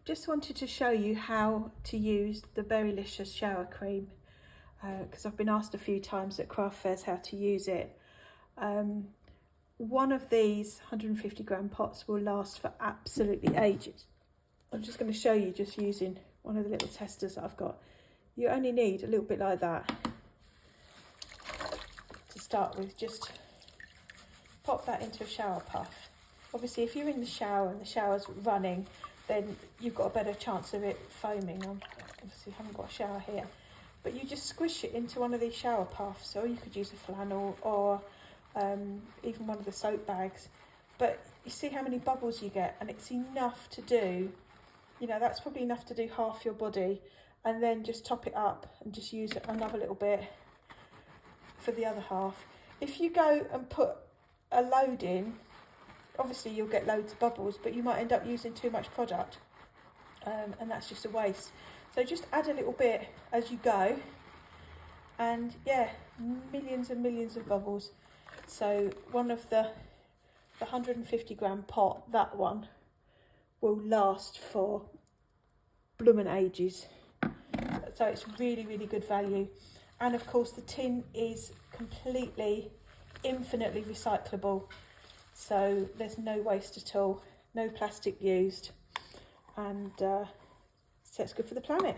Just wanted to show you how to use the Berrylicious shower cream because I've been asked a few times at craft fairs how to use it. One of these 150 gram pots will last for absolutely ages. I'm just going to show you just using one of the little testers that I've got. You only need a little bit like that to start with. Just pop that into a shower puff. Obviously if you're in the shower and the shower's running, then you've got a better chance of it foaming. Obviously I haven't got a shower here, but you just squish it into one of these shower puffs, or you could use a flannel or even one of the soap bags. But you see how many bubbles you get, and it's enough to do, you know, that's probably enough to do half your body, and then just top it up and just use another little bit for the other half. If you go and put a load in, obviously you'll get loads of bubbles, but you might end up using too much product, and that's just a waste. So just add a little bit as you go, and yeah, millions and millions of bubbles. So one of the 150 gram pot, that one will last for bloomin' ages. So it's really, really good value. And of course the tin is completely, infinitely recyclable. So there's no waste at all, no plastic used, and so it's good for the planet.